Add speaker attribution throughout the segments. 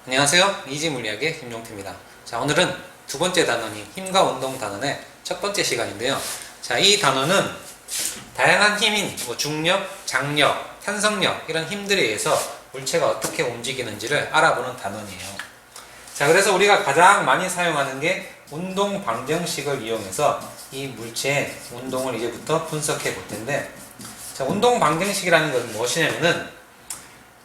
Speaker 1: 안녕하세요. 이지물리학의 김용태입니다. 자, 오늘은 두 번째 단원인 힘과 운동 단원의 첫 번째 시간인데요. 자, 이 단원은 다양한 힘인 중력, 장력, 탄성력 이런 힘들에 의해서 물체가 어떻게 움직이는지를 알아보는 단원이에요. 자, 그래서 우리가 가장 많이 사용하는 게 운동 방정식을 이용해서 이 물체의 운동을 이제부터 분석해 볼 텐데, 자, 운동 방정식이라는 것은 무엇이냐면은,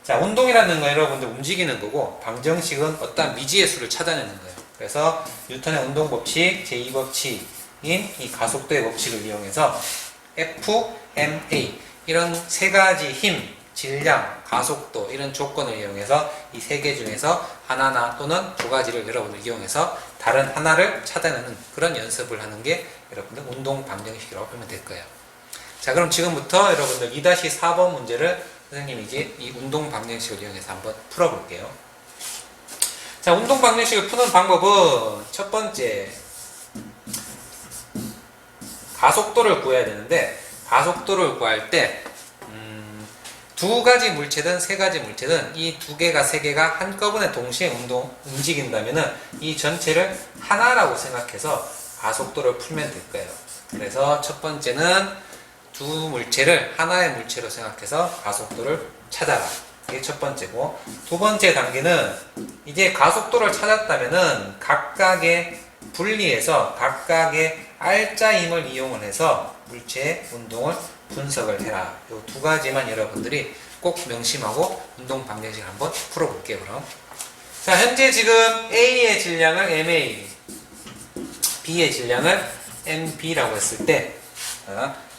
Speaker 1: 자, 운동이라는 건 여러분들 움직이는 거고, 방정식은 어떤 미지의 수를 찾아내는 거예요. 그래서 뉴턴의 운동 법칙, 제2법칙인 이 가속도의 법칙을 이용해서 F, M, A 이런 세 가지 힘, 질량, 가속도 이런 조건을 이용해서 이 세 개 중에서 하나나 또는 두 가지를 여러분들 이용해서 다른 하나를 찾아내는 그런 연습을 하는 게 여러분들 운동 방정식이라고 보면 될 거예요. 자, 그럼 지금부터 여러분들 2-4번 문제를 선생님이 이제 이 운동 방정식을 이용해서 한번 풀어볼게요. 자, 운동 방정식을 푸는 방법은 첫 번째, 가속도를 구해야 되는데, 가속도를 구할 때, 두 가지 물체든 세 가지 물체든 이 두 개가 세 개가 한꺼번에 동시에 움직인다면은 이 전체를 하나라고 생각해서 가속도를 풀면 될 거예요. 그래서 첫 번째는 두 물체를 하나의 물체로 생각해서 가속도를 찾아라. 이게 첫 번째고, 두 번째 단계는 이제 가속도를 찾았다면은 각각의 분리해서 각각의 알짜 힘을 이용을 해서 물체의 운동을 분석을 해라. 이 두 가지만 여러분들이 꼭 명심하고 운동 방정식을 한번 풀어볼게요. 그럼 자, 현재 지금 A의 질량을 MA, B의 질량을 MB라고 했을 때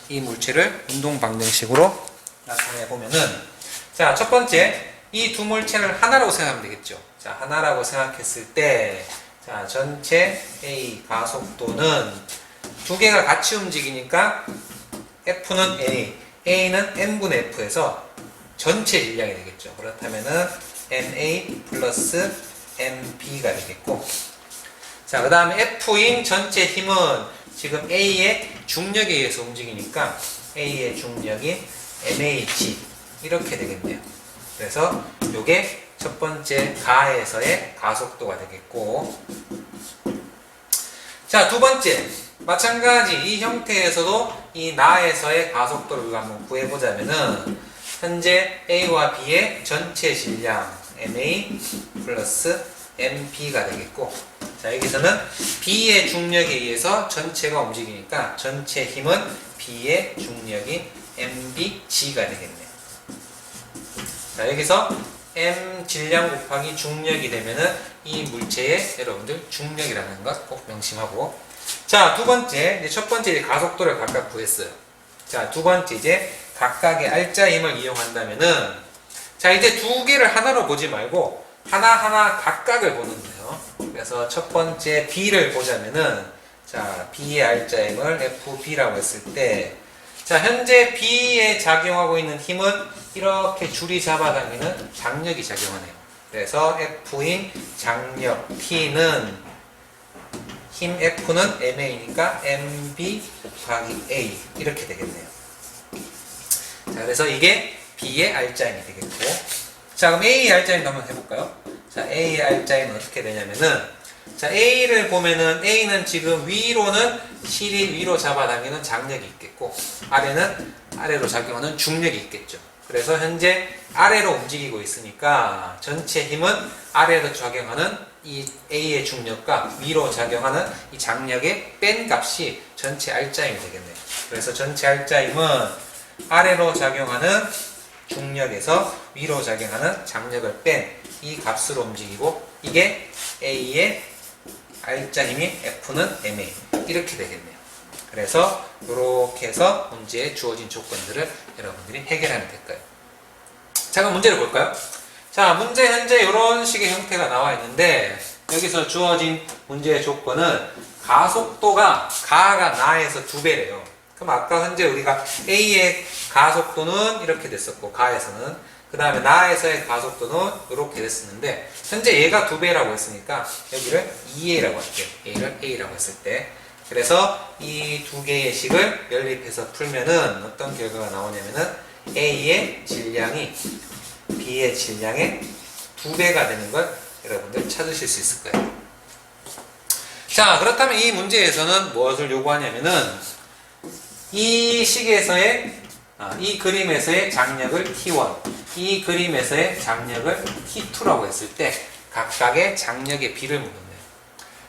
Speaker 1: 이 물체를 운동 방정식으로 나타내 보면은, 자, 첫 번째, 이 두 물체를 하나라고 생각하면 되겠죠. 자, 하나라고 생각했을 때, 자, 전체 A 가속도는 두 개가 같이 움직이니까 F는 A, A는 M분의 F에서 전체 질량이 되겠죠. 그렇다면은 MA 플러스 MB가 되겠고, 자, 그 다음에 F인 전체 힘은 지금 A의 중력에 의해서 움직이니까 A의 중력이 MH 이렇게 되겠네요. 그래서 요게 첫 번째 가에서의 가속도가 되겠고, 자, 두 번째, 마찬가지 이 형태에서도 이 나에서의 가속도를 우리가 한번 구해보자면은, 현재 A와 B의 전체 질량 MA 플러스 MB가 되겠고, 자, 여기서는 B의 중력에 의해서 전체가 움직이니까 전체 힘은 B의 중력이 MBG가 되겠네요. 자, 여기서 M 질량 곱하기 중력이 되면은 이 물체의 여러분들 중력이라는 것 꼭 명심하고, 자, 두 번째, 이제 첫 번째 이제 가속도를 각각 구했어요. 자, 두 번째 이제 각각의 알짜 힘을 이용한다면은, 자, 이제 두 개를 하나로 보지 말고 하나하나 각각을 보는 거예요. 그래서 첫 번째 B를 보자면은, 자, B의 알짜 힘을 FB라고 했을 때, 자, 현재 B에 작용하고 있는 힘은 이렇게 줄이 잡아당기는 장력이 작용하네요. 그래서 F인 장력 T는 힘 F는 MA니까 MB 곱하기 A 이렇게 되겠네요. 자, 그래서 이게 B의 알짜 힘이 되겠고, 자, 그럼 A의 알짜 힘도 한번 해볼까요? 자, A의 알짜 힘은 어떻게 되냐면은, 자, A를 보면은 A는 지금 위로는 실이 위로 잡아당기는 장력이 있겠고, 아래는 아래로 작용하는 중력이 있겠죠. 그래서 현재 아래로 움직이고 있으니까 전체 힘은 아래로 작용하는 이 A의 중력과 위로 작용하는 이 장력의 뺀 값이 전체 알짜 힘이 되겠네요. 그래서 전체 알짜 힘은 아래로 작용하는 중력에서 위로 작용하는 장력을 뺀 이 값으로 움직이고, 이게 A의 알짜 힘이 F는 MA 이렇게 되겠네요. 그래서 이렇게 해서 문제에 주어진 조건들을 여러분들이 해결하면 될 거예요. 자, 그럼 문제를 볼까요? 자, 문제 현재 이런 식의 형태가 나와 있는데, 여기서 주어진 문제의 조건은 가속도가 가가 나에서 2배래요. 그럼 아까 현재 우리가 A의 가속도는 이렇게 됐었고, 가에서는, 그 다음에 나에서의 가속도는 이렇게 됐었는데, 현재 얘가 2배라고 했으니까 여기를 2A라고 할게요. A를 A라고 했을 때. 그래서 이 두 개의 식을 연립해서 풀면은 어떤 결과가 나오냐면은 A의 질량이 B의 질량의 2배가 되는 걸 여러분 찾으실 수 있을 거예요. 자, 그렇다면 이 문제에서는 무엇을 요구하냐면은 이 식에서의 이 그림에서의 장력을 T1, 이 그림에서의 장력을 T2라고 했을 때 각각의 장력의 비를 묻었네요.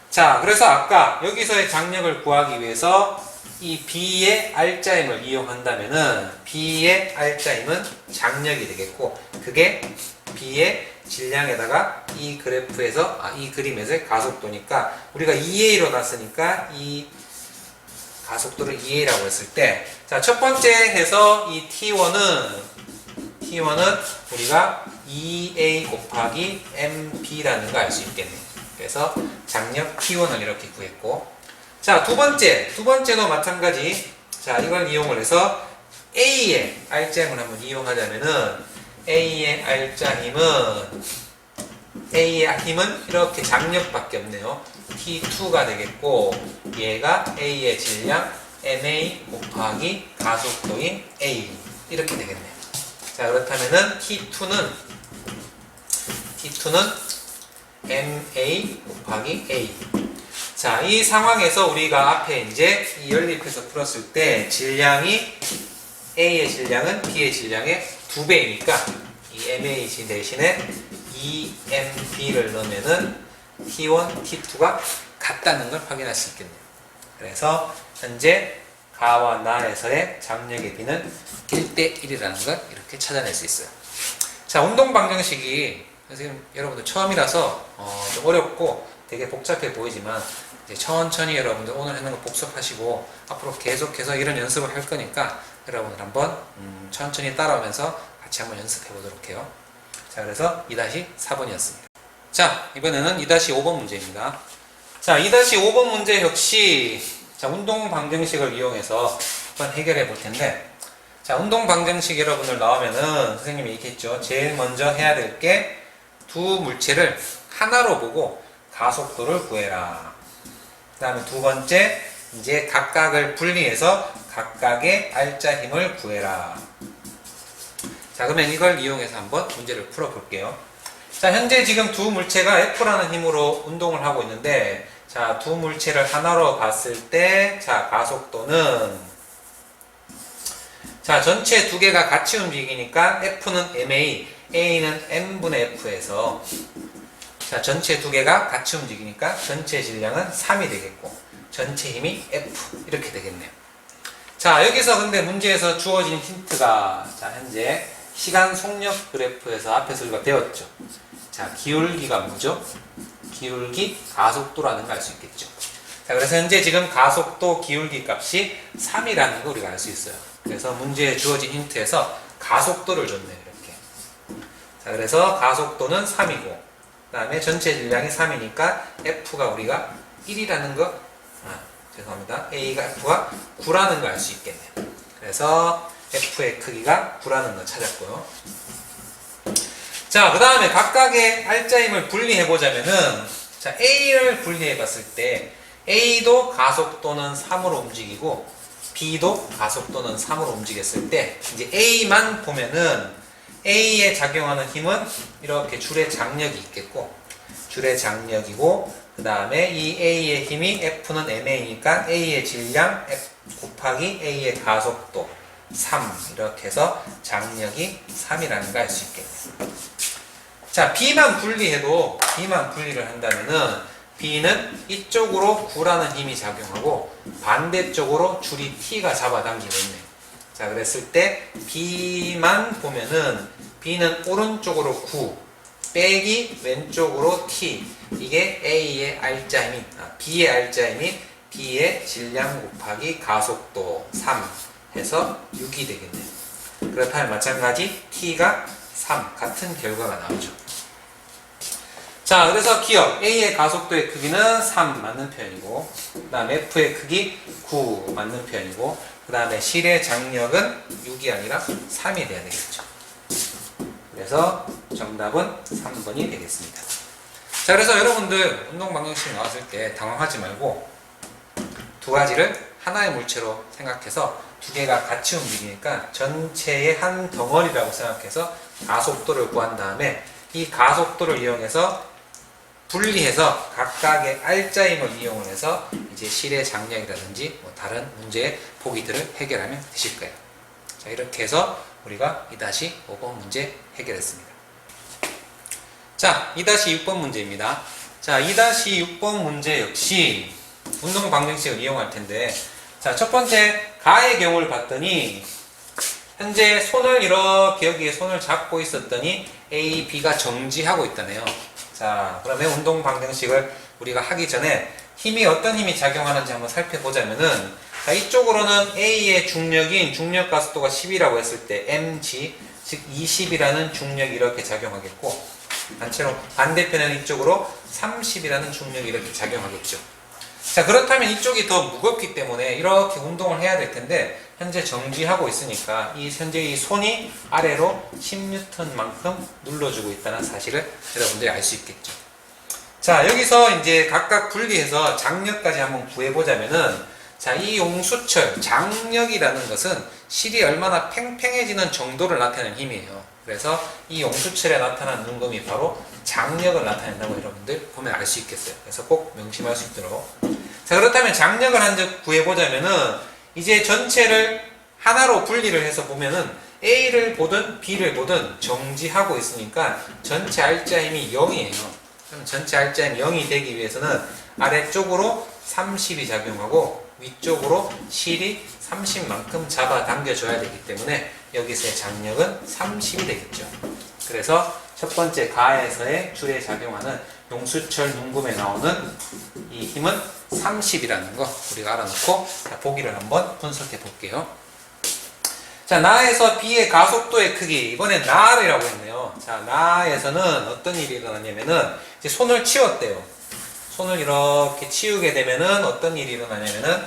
Speaker 1: 자, 그래서 아까 여기서의 장력을 구하기 위해서 이 B의 R자임을 이용한다면은 B의 R자임은 장력이 되겠고, 그게 B의 질량에다가 이 그래프에서 이 그림에서의 가속도니까 우리가 2A로 놨으니까 이 가속도를 2A라고 했을 때, 자, 첫 번째 해서 이 T1은 우리가 2A 곱하기 MB라는 걸 알 수 있겠네요. 그래서 장력 T1을 이렇게 구했고, 자, 두 번째도 마찬가지. 자, 이걸 이용을 해서 A의 R자 힘을 한번 이용하자면은 A의 힘은 이렇게 장력밖에 없네요. T2가 되겠고, 얘가 A의 질량 MA 곱하기 가속도인 A 이렇게 되겠네요. 자, 그렇다면은 T2는 MA 곱하기 A. 자, 이 상황에서 우리가 앞에 이제 이 연립해서 풀었을 때 질량이 A의 질량은 B의 질량의 2배이니까 이 MA 대신에 2MB를 넣으면은 T1, T2가 같다는 걸 확인할 수 있겠네요. 그래서 현재 가와 나에서의 장력의 비는 1대1이라는 걸 이렇게 찾아낼 수 있어요. 자, 운동 방정식이 선생님 여러분들 처음이라서 좀 어렵고 되게 복잡해 보이지만 이제 천천히 여러분들 오늘 하는 거 복습하시고 앞으로 계속해서 이런 연습을 할 거니까 여러분들 한번 천천히 따라오면서 같이 한번 연습해 보도록 해요. 자, 그래서 2-4번이었습니다. 자, 이번에는 2-5번 문제입니다. 자, 2-5번 문제 역시 자, 운동 방정식을 이용해서 한번 해결해 볼 텐데, 자, 운동 방정식 여러분들 나오면은 선생님이 얘기했죠. 제일 먼저 해야 될 게 두 물체를 하나로 보고 가속도를 구해라. 그 다음에 두 번째, 이제 각각을 분리해서 각각의 R자 힘을 구해라. 자, 그러면 이걸 이용해서 한번 문제를 풀어 볼게요. 자, 현재 지금 두 물체가 F라는 힘으로 운동을 하고 있는데, 자, 두 물체를 하나로 봤을 때, 자, 가속도는, 자, 전체 두 개가 같이 움직이니까 F는 MA, A는 M분의 F에서, 자, 전체 두 개가 같이 움직이니까 전체 질량은 3이 되겠고, 전체 힘이 F, 이렇게 되겠네요. 자, 여기서 근데 문제에서 주어진 힌트가, 자, 현재 시간 속력 그래프에서 앞에서 우리가 배웠죠. 자, 기울기가 뭐죠? 기울기 가속도라는 걸 알 수 있겠죠. 자, 그래서 현재 지금 가속도 기울기 값이 3이라는 걸 우리가 알 수 있어요. 그래서 문제에 주어진 힌트에서 가속도를 줬네요, 이렇게. 자, 그래서 가속도는 3이고, 그 다음에 전체 질량이 3이니까 F가 우리가 1이라는 거, 죄송합니다. F가 9라는 걸 알 수 있겠네요. 그래서 F의 크기가 9라는 걸 찾았고요. 자, 그 다음에 각각의 R자임을 분리해보자면은, 자, A를 분리해봤을 때, A도 가속도는 3으로 움직이고, B도 가속도는 3으로 움직였을 때, 이제 A만 보면은, A에 작용하는 힘은 이렇게 줄의 장력이 있겠고, 줄의 장력이고, 그 다음에 이 A의 힘이 F는 MA니까 A의 질량 F 곱하기 A의 가속도 3, 이렇게 해서 장력이 3이라는 걸 알 수 있겠네요. 자, B만 분리를 한다면은 B는 이쪽으로 9라는 힘이 작용하고 반대쪽으로 줄이 T가 잡아당기고 있네요. 자, 그랬을 때 B만 보면은 B는 오른쪽으로 9 빼기 왼쪽으로 T, 이게 A의 R자 힘이, B의 R자 힘이 B의 질량 곱하기 가속도 3 해서 6이 되겠네요. 그렇다면 마찬가지 T가 3, 같은 결과가 나오죠. 자, 그래서 기억 A의 가속도의 크기는 3 맞는 표현이고, 그 다음에 F의 크기 9 맞는 표현이고, 그 다음에 실의 장력은 6이 아니라 3이 돼야 되겠죠. 그래서 정답은 3번이 되겠습니다. 자, 그래서 여러분들 운동 방정식 나왔을 때 당황하지 말고 두 가지를 하나의 물체로 생각해서 두 개가 같이 움직이니까 전체의 한 덩어리라고 생각해서 가속도를 구한 다음에 이 가속도를 이용해서 분리해서 각각의 알짜임을 이용을 해서 이제 실의 장력이라든지 뭐 다른 문제의 보기들을 해결하면 되실 거예요. 자, 이렇게 해서 우리가 2-5번 문제 해결했습니다. 자, 2-6번 문제입니다. 자, 2-6번 문제 역시 운동 방정식을 이용할 텐데, 자, 첫 번째 가의 경우를 봤더니 현재 손을 이렇게 여기에 손을 잡고 있었더니 A, B가 정지하고 있다네요. 자, 그러면 운동 방정식을 우리가 하기 전에 힘이 어떤 힘이 작용하는지 한번 살펴보자면은, 자, 이쪽으로는 A의 중력인 중력 가속도가 10이라고 했을 때 mg, 즉 20이라는 중력이 이렇게 작용하겠고, 단체로 반대편에는 이쪽으로 30이라는 중력이 이렇게 작용하겠죠. 자, 그렇다면 이쪽이 더 무겁기 때문에 이렇게 운동을 해야 될 텐데 현재 정지하고 있으니까 현재 이 손이 아래로 10N만큼 눌러주고 있다는 사실을 여러분들이 알 수 있겠죠. 자, 여기서 이제 각각 분리해서 장력까지 한번 구해보자면은, 자, 이 용수철 장력이라는 것은 실이 얼마나 팽팽해지는 정도를 나타내는 힘이에요. 그래서 이 용수철에 나타난 눈금이 바로 장력을 나타낸다고 여러분들 보면 알 수 있겠어요. 그래서 꼭 명심할 수 있도록. 자, 그렇다면 장력을 한번 구해보자면은 이제 전체를 하나로 분리를 해서 보면은 A를 보든 B를 보든 정지하고 있으니까 전체 알짜 힘이 0이에요. 그럼 전체 알짜 힘이 0이 되기 위해서는 아래쪽으로 30이 작용하고 위쪽으로 실이 30만큼 잡아당겨줘야 되기 때문에 여기서의 장력은 30이 되겠죠. 그래서 첫 번째 가에서의 줄에 작용하는 용수철 눈금에 나오는 이 힘은 30이라는 거 우리가 알아놓고, 자, 보기를 한번 분석해 볼게요. 자, 나에서 B의 가속도의 크기, 이번엔 나이라고 했네요. 자, 나에서는 어떤 일이 일어나냐면은 이제 손을 치웠대요. 손을 이렇게 치우게 되면은 어떤 일이 일어나냐면은,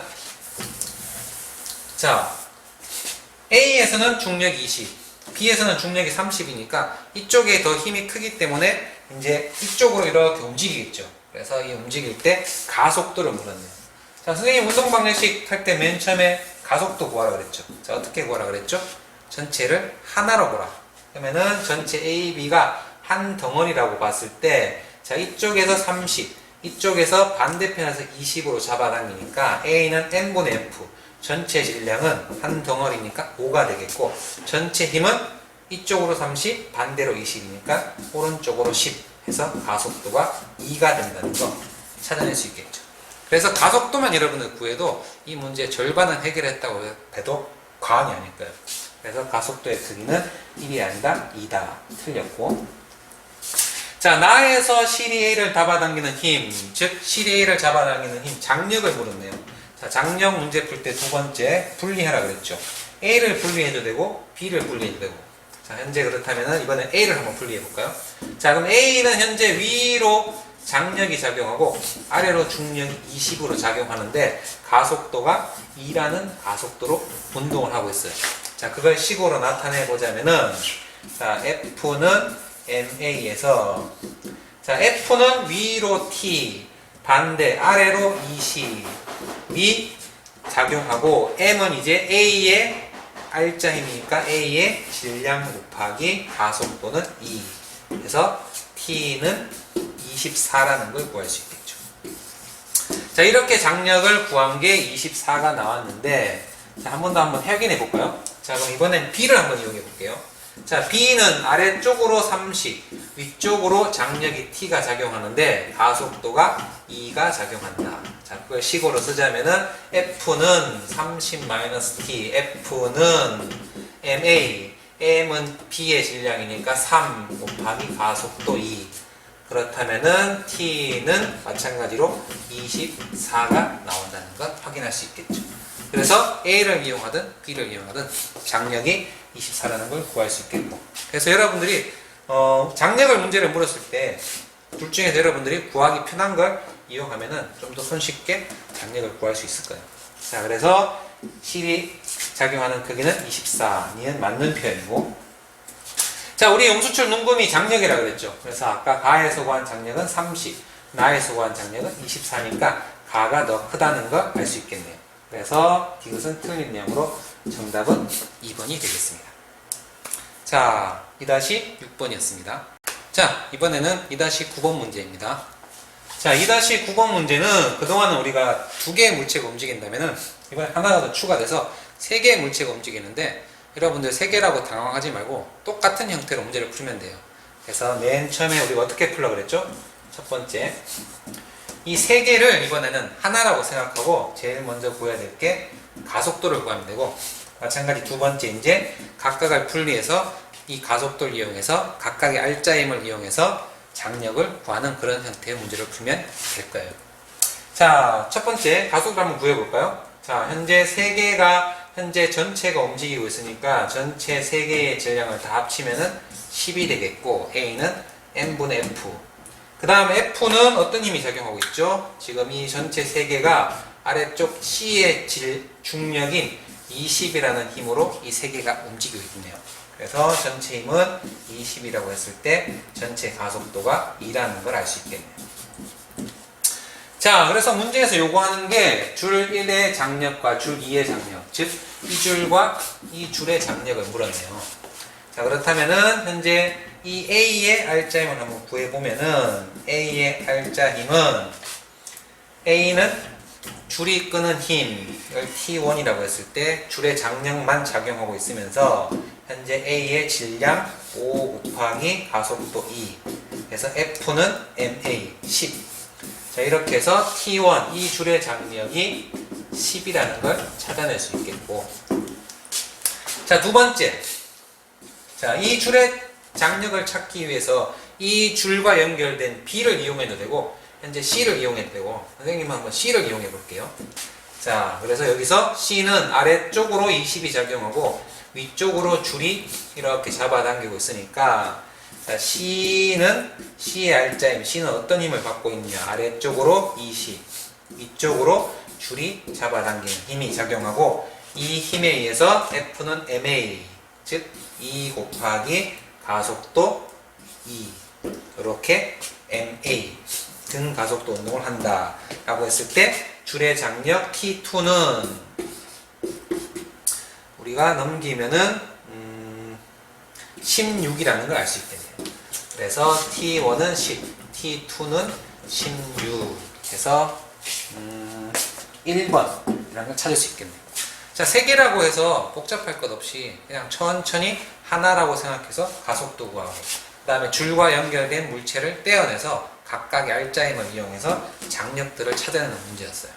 Speaker 1: 자, A에서는 중력이 20, B에서는 중력이 30이니까 이쪽에 더 힘이 크기 때문에 이제 이쪽으로 이렇게 움직이겠죠. 그래서 이 움직일 때 가속도를 물었네요. 자, 선생님 운동 방정식 할 때 맨 처음에 가속도 구하라 그랬죠. 자, 어떻게 구하라 그랬죠? 전체를 하나로 보라. 그러면은 전체 A, B가 한 덩어리라고 봤을 때, 자, 이쪽에서 30, 이쪽에서 반대편에서 20으로 잡아당기니까 A는 N분의 F, 전체 질량은 한 덩어리니까 5가 되겠고, 전체 힘은 이쪽으로 30, 반대로 20이니까 오른쪽으로 10 해서 가속도가 2가 된다는 거 찾아낼 수 있겠죠. 그래서 가속도만 여러분들 구해도 이 문제의 절반은 해결했다고 해도 과언이 아닐 거예요. 그래서 가속도의 크기는 1이 아니라 2다. 틀렸고. 자, 나에서 실이 A를 잡아당기는 힘, 즉 실이 A를 잡아당기는 힘, 장력을 물었네요. 자, 장력 문제 풀 때 두 번째 분리하라 그랬죠. A를 분리해도 되고 B를 분리해도 되고. 자, 현재 그렇다면 이번엔 A를 한번 분리해 볼까요? 자, 그럼 A는 현재 위로 장력이 작용하고 아래로 중력이 20으로 작용하는데 가속도가 2라는 가속도로 운동을 하고 있어요. 자, 그걸 식으로 나타내 보자면은, 자, F는 MA에서, 자, F는 위로 T, 반대 아래로 20이 작용하고, M은 이제 A의 알짜 힘이니까 A의 질량 곱하기 가속도는 2. 그래서 T는 24라는 걸 구할 수 있겠죠. 자, 이렇게 장력을 구한 게 24가 나왔는데, 자, 한 번 더 한번 확인해 볼까요? 자, 그럼 이번엔 B를 한번 이용해 볼게요. 자, B는 아래쪽으로 30, 위쪽으로 장력이 T가 작용하는데 가속도가 2가 작용한다. 자, 그걸 식으로 쓰자면은 F는 30-T, F는 MA, M은 B의 질량이니까 3 곱하기 가속도 2. 그렇다면은 T는 마찬가지로 24가 나온다는 것 확인할 수 있겠죠. 그래서 A를 이용하든 B를 이용하든 장력이 24라는 걸 구할 수 있겠고. 그래서 여러분들이 장력을 문제를 물었을 때 둘 중에서 여러분들이 구하기 편한 걸 이용하면은 좀 더 손쉽게 장력을 구할 수 있을 거예요. 자, 그래서 실이 작용하는 크기는 24. 니은 맞는 표현이고. 자, 우리 용수철 눈금이 장력이라고 그랬죠. 그래서 아까 가에서 구한 장력은 30, 나에서 구한 장력은 24니까 가가 더 크다는 걸 알 수 있겠네요. 그래서 이것은 틀린 내용으로 정답은 2번이 되겠습니다. 자, 2-6번이었습니다. 자, 이번에는 2-9번 문제입니다. 자, 2-9번 문제는 그동안은 우리가 2개의 물체가 움직인다면은 이번에 하나가 더 추가돼서 3개의 물체가 움직이는데 여러분들 3개라고 당황하지 말고 똑같은 형태로 문제를 풀면 돼요. 그래서 맨 처음에 우리가 어떻게 풀라 그랬죠? 첫 번째, 이 3개를 이번에는 하나라고 생각하고 제일 먼저 구해야 될 게 가속도를 구하면 되고, 마찬가지 두 번째 이제 각각을 분리해서 이 가속도를 이용해서 각각의 알짜임을 이용해서 장력을 구하는 그런 형태의 문제를 풀면 될 거예요. 자, 첫 번째 가속도를 한번 구해볼까요? 자, 현재 전체가 움직이고 있으니까 전체 3개의 질량을 다 합치면은 10이 되겠고, A는 M분의 F. 그 다음에 F는 어떤 힘이 작용하고 있죠? 지금 이 전체 3개가 아래쪽 C의 중력인 20이라는 힘으로 이 3개가 움직이고 있네요. 그래서 전체 힘은 20이라고 했을 때 전체 가속도가 2라는 걸 알 수 있겠네요. 자, 그래서 문제에서 요구하는 게 줄 1의 장력과 줄 2의 장력, 즉 이 줄과 이 줄의 장력을 물었네요. 자, 그렇다면은 현재 이 A의 알짜힘을 한번 구해보면은 A의 알짜힘은 A는 줄이 끄는 힘을 T1이라고 했을 때 줄의 장력만 작용하고 있으면서 현재 A의 질량 5 곱하기 가속도 2, 그래서 F는 MA 10. 자, 이렇게 해서 T1 이 줄의 장력이 10이라는 걸 찾아낼 수 있겠고, 자, 두 번째, 자, 이 줄의 장력을 찾기 위해서 이 줄과 연결된 B를 이용해도 되고 현재 C를 이용해도 되고, 선생님은 한번 C를 이용해 볼게요. 자, 그래서 여기서 C는 아래쪽으로 20이 작용하고 위쪽으로 줄이 이렇게 잡아당기고 있으니까, 자, C의 알짜임, C는 어떤 힘을 받고 있느냐? 아래쪽으로 20, 위쪽으로 줄이 잡아당기는 힘이 작용하고, 이 힘에 의해서 F는 MA, 즉 2 곱하기 가속도 2, 이렇게 MA 등 가속도 운동을 한다 라고 했을 때 줄의 장력 T2는 우리가 넘기면은 16이라는 걸 알 수 있겠네요. 그래서 T1은 10, T2는 16 해서 1번이라는 걸 찾을 수 있겠네요. 자, 3개라고 해서 복잡할 것 없이 그냥 천천히 하나라고 생각해서 가속도 구하고, 그 다음에 줄과 연결된 물체를 떼어내서 각각의 알짜힘을 이용해서 장력들을 찾아내는 문제였어요.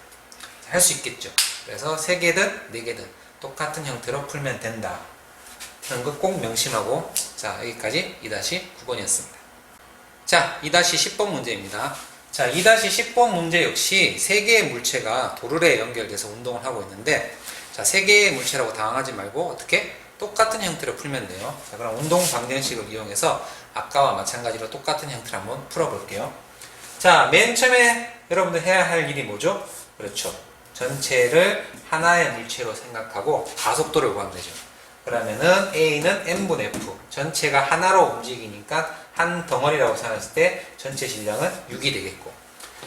Speaker 1: 할 수 있겠죠. 그래서 3개든 4개든 똑같은 형태로 풀면 된다. 그런 거 꼭 명심하고, 자, 여기까지 2-9번이었습니다. 자, 2-10번 문제입니다. 자, 2-10번 문제 역시 3개의 물체가 도르래에 연결돼서 운동을 하고 있는데, 자, 3개의 물체라고 당황하지 말고 어떻게? 똑같은 형태로 풀면 돼요. 자, 그럼 운동 방정식을 이용해서 아까와 마찬가지로 똑같은 형태를 한번 풀어볼게요. 자, 맨 처음에 여러분들 해야 할 일이 뭐죠? 그렇죠. 전체를 하나의 물체로 생각하고 가속도를 구하면 되죠. 그러면은 A는 M분의 F, 전체가 하나로 움직이니까 한 덩어리라고 생각했을 때 전체 질량은 6이 되겠고,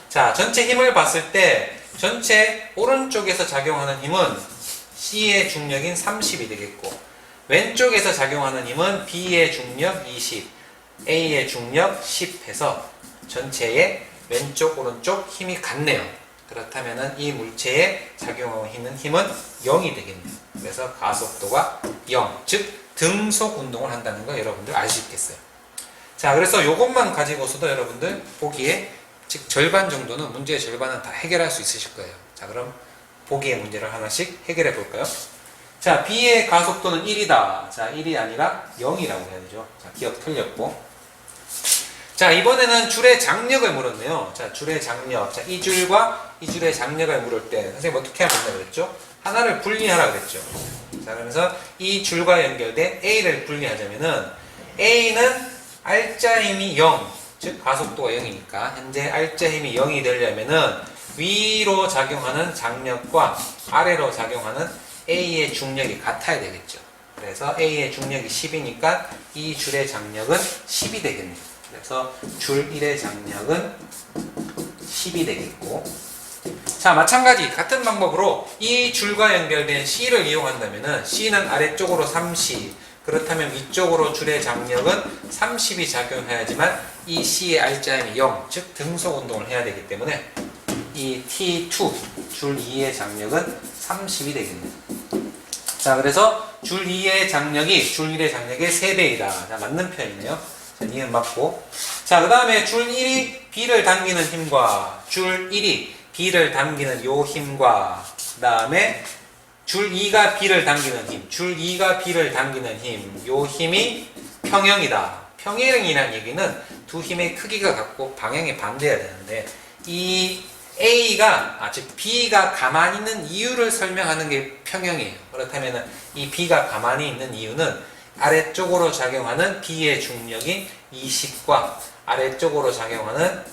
Speaker 1: 자, 전체 힘을 봤을 때 전체 오른쪽에서 작용하는 힘은 C의 중력인 30이 되겠고, 왼쪽에서 작용하는 힘은 B의 중력 20, A의 중력 10 해서 전체의 왼쪽 오른쪽 힘이 같네요. 그렇다면 이 물체에 작용하고 있는 힘은 0이 되겠네요. 그래서 가속도가 0, 즉 등속 운동을 한다는 거 여러분들 알 수 있겠어요. 자, 그래서 이것만 가지고서도 여러분들 보기에 즉 절반 정도는, 문제의 절반은 다 해결할 수 있으실 거예요. 자, 그럼 보기의 문제를 하나씩 해결해 볼까요? 자, B의 가속도는 1이다. 자, 1이 아니라 0이라고 해야 되죠. 자, 기억 틀렸고. 자, 이번에는 줄의 장력을 물었네요. 자, 줄의 장력. 자, 이 줄과 이 줄의 장력을 물을 때 선생님 어떻게 하면 된다고 그랬죠? 하나를 분리하라고 그랬죠. 자, 그러면서 이 줄과 연결된 A를 분리하자면은 A는 알짜힘이 0, 즉 가속도가 0이니까 현재 알짜힘이 0이 되려면은 위로 작용하는 장력과 아래로 작용하는 A의 중력이 같아야 되겠죠. 그래서 A의 중력이 10이니까 이 줄의 장력은 10이 되겠네요. 그래서 줄 1의 장력은 10이 되겠고, 자, 마찬가지 같은 방법으로 이 줄과 연결된 C를 이용한다면은 C는 아래쪽으로 30, 그렇다면 위쪽으로 줄의 장력은 30이 작용해야지만 이 C의 R자임이 0, 즉 등속 운동을 해야 되기 때문에 이 T2 줄 2의 장력은 30이 되겠네요. 자, 그래서 줄 2의 장력이 줄 1의 장력의 3배이다. 자, 맞는 표현이네요. 자, 니은 맞고. 자, 그 다음에 줄 1이 B를 당기는 힘과 줄 1이 B를 당기는 요 힘과 그 다음에 줄 2가 B를 당기는 힘, 줄 2가 B를 당기는 힘, 요 힘이 평형이다. 평형이라는 얘기는 두 힘의 크기가 같고 방향이 반대해야 되는데 이 A가, 즉 B가 가만히 있는 이유를 설명하는 게 평형이에요. 그렇다면 이 B가 가만히 있는 이유는 아래쪽으로 작용하는 B의 중력인 20과 아래쪽으로 작용하는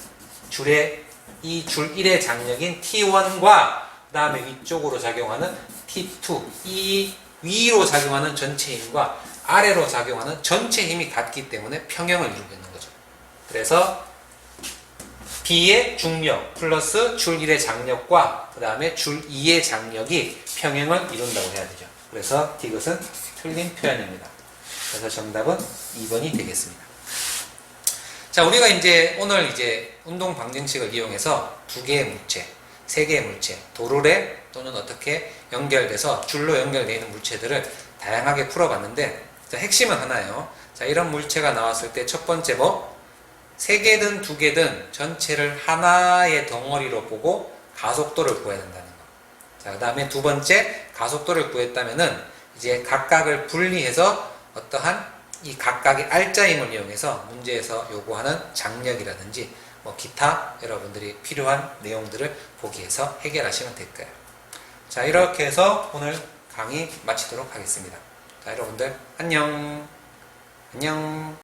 Speaker 1: 이 줄 1의 장력인 T1과 그 다음에 위쪽으로 작용하는 T2, 이 위로 작용하는 전체 힘과 아래로 작용하는 전체 힘이 같기 때문에 평형을 이루고 있는 거죠. 그래서 B의 중력 플러스 줄 1의 장력과 그 다음에 줄 2의 장력이 평형을 이룬다고 해야 되죠. 그래서 이것은 틀린 표현입니다. 그래서 정답은 2번이 되겠습니다. 자, 우리가 오늘 운동 방정식을 이용해서 2개의 물체, 3개의 물체, 도르래 또는 어떻게 연결돼서 줄로 연결되어 있는 물체들을 다양하게 풀어봤는데, 자, 핵심은 하나예요. 자, 이런 물체가 나왔을 때 첫 번째 뭐 3개든 2개든 전체를 하나의 덩어리로 보고 가속도를 구해야 된다는 거. 자, 그 다음에 두 번째, 가속도를 구했다면은 이제 각각을 분리해서 어떠한 이 각각의 R자임을 이용해서 문제에서 요구하는 장력이라든지 뭐 기타 여러분들이 필요한 내용들을 보기해서 해결하시면 될 거예요. 자, 이렇게 해서 오늘 강의 마치도록 하겠습니다. 자, 여러분들 안녕. 안녕.